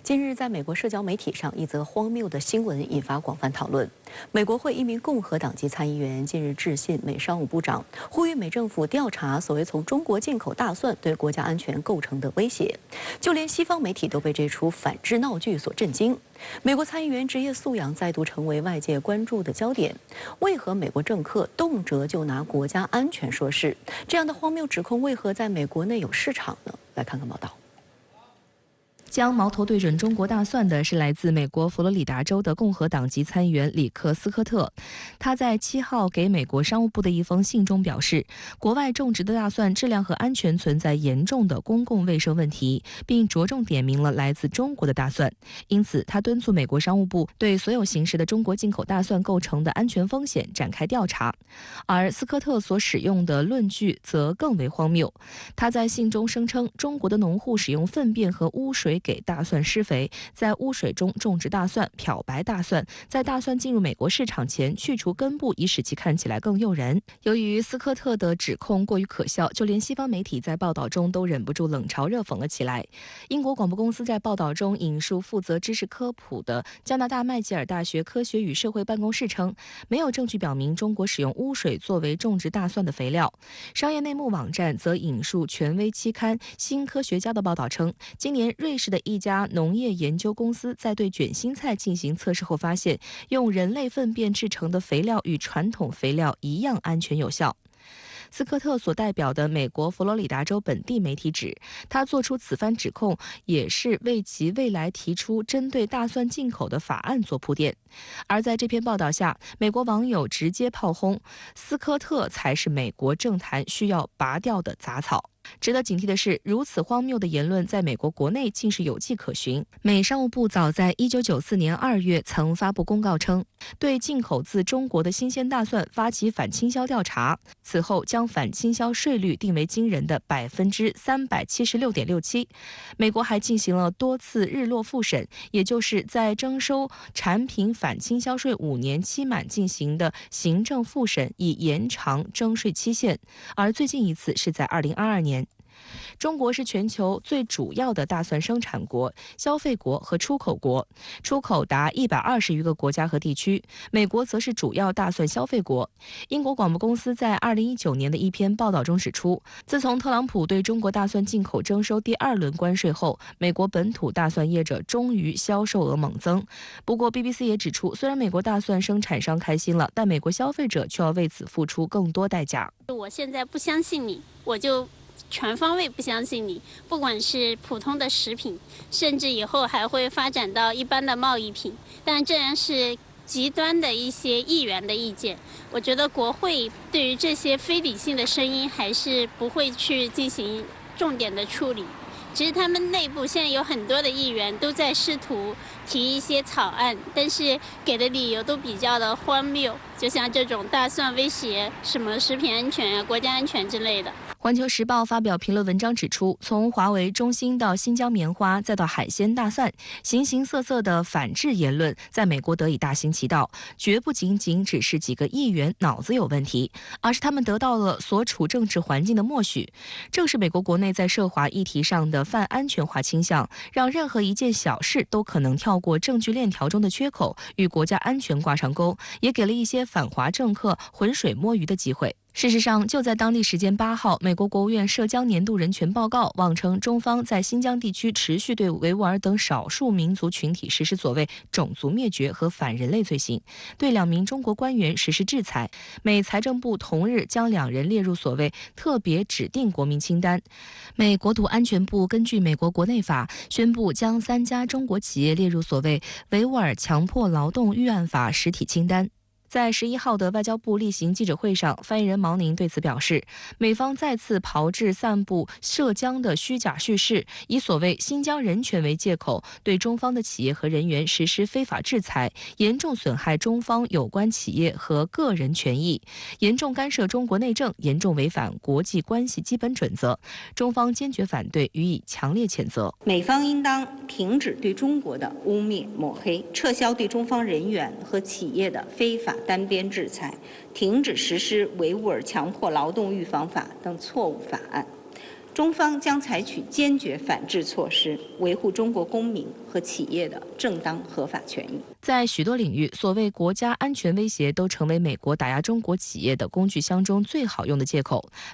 近日，在美国社交媒体上，一则荒谬的新闻引发广泛讨论。美国会一名共和党籍参议员近日致信美商务部长，呼吁美政府调查所谓从中国进口大蒜对国家安全构成的威胁。就连西方媒体都被这出反制闹剧所震惊。美国参议员职业素养再度成为外界关注的焦点。为何美国政客动辄就拿国家安全说事？这样的荒谬指控为何在美国内有市场呢？来看看报道。 将矛头对准中国大蒜的是来自美国佛罗里达州的共和党籍参议员里克斯科特。他在7号给美国商务部的一封信中表示，国外种植的大蒜质量和安全存在严重的公共卫生问题，并着重点明了来自中国的大蒜。因此，他敦促美国商务部对所有形式的中国进口大蒜构成的安全风险展开调查。而斯科特所使用的论据则更为荒谬。他在信中声称，中国的农户使用粪便和污水 给大蒜施肥，在污水中种植大蒜，漂白大蒜，在大蒜进入美国市场前去除根部，以使其看起来更诱人。由于斯科特的指控过于可笑，就连西方媒体在报道中都忍不住冷嘲热讽了起来。英国广播公司在报道中引述负责知识科普的加拿大麦吉尔大学科学与社会办公室称，没有证据表明中国使用污水作为种植大蒜的肥料。商业内幕网站则引述权威期刊《新科学家》的报道称，今年瑞士的一家农业研究公司在对卷心菜进行测试后发现，用人类粪便制成的肥料与传统肥料一样安全有效。 斯科特所代表的美国佛罗里达州本地媒体指，他做出此番指控也是为其未来提出针对大蒜进口的法案做铺垫。而在这篇报道下，美国网友直接炮轰斯科特才是美国政坛需要拔掉的杂草。 值得警惕的是，如此荒谬的言论在美国国内竟是有迹可循。美商务部早在1994年2月曾发布公告称，对进口自中国的新鲜大蒜发起反倾销调查，此后将反倾销税率定为惊人的376.67%。美国还进行了多次日落复审，也就是在征收产品反倾销税5年期满进行的行政复审，以延长征税期限。而最近一次是在2022年。 中国是全球最主要的大蒜生产国、消费国和出口国，出口达120余个国家和地区。美国则是主要大蒜消费国。英国广播公司在2019年的一篇报道中指出，自从特朗普对中国大蒜进口征收第2轮关税后，美国本土大蒜业者终于销售额猛增。不过 ，BBC 也指出，虽然美国大蒜生产商开心了，但美国消费者却要为此付出更多代价。我现在不相信你，我就 全方位不相信你，不管是普通的食品，甚至以后还会发展到一般的贸易品。但这样是极端的一些议员的意见，我觉得国会对于这些非理性的声音还是不会去进行重点的处理。其实他们内部现在有很多的议员都在试图提一些草案，但是给的理由都比较的荒谬，就像这种大蒜威胁什么食品安全啊、国家安全之类的。 环球时报发表评论文章指出，从华为、中兴到新疆棉花，再到海鲜大蒜，形形色色的反制言论在美国得以大行其道，绝不仅仅只是几个议员脑子有问题，而是他们得到了所处政治环境的默许。正是美国国内在涉华议题上的泛安全化倾向，让任何一件小事都可能跳过证据链条中的缺口，与国家安全挂上钩，也给了一些反华政客浑水摸鱼的机会。 事实上，就在当地时间8号，美国国务院涉疆年度人权报告妄称中方在新疆地区持续对维吾尔等少数民族群体实施所谓种族灭绝和反人类罪行，对2名中国官员实施制裁。美财政部同日将2人列入所谓特别指定国民清单。美国土安全部根据美国国内法宣布将3家中国企业列入所谓维吾尔强迫劳动预案法实体清单。 在11号的外交部例行记者会上，发言人毛宁对此表示，美方再次炮制散布涉疆的虚假叙事，以所谓新疆人权为借口，对中方的企业和人员实施非法制裁，严重损害中方有关企业和个人权益，严重干涉中国内政，严重违反国际关系基本准则。中方坚决反对，予以强烈谴责。美方应当停止对中国的污蔑抹黑，撤销对中方人员和企业的非法 单边制裁，停止实施维吾尔强迫劳动预防法等错误法案，中方将采取坚决反制措施，维护中国公民和企业的正当合法权益。在许多领域，所谓国家安全威胁都成为美国打压中国企业的工具箱中最好用的借口。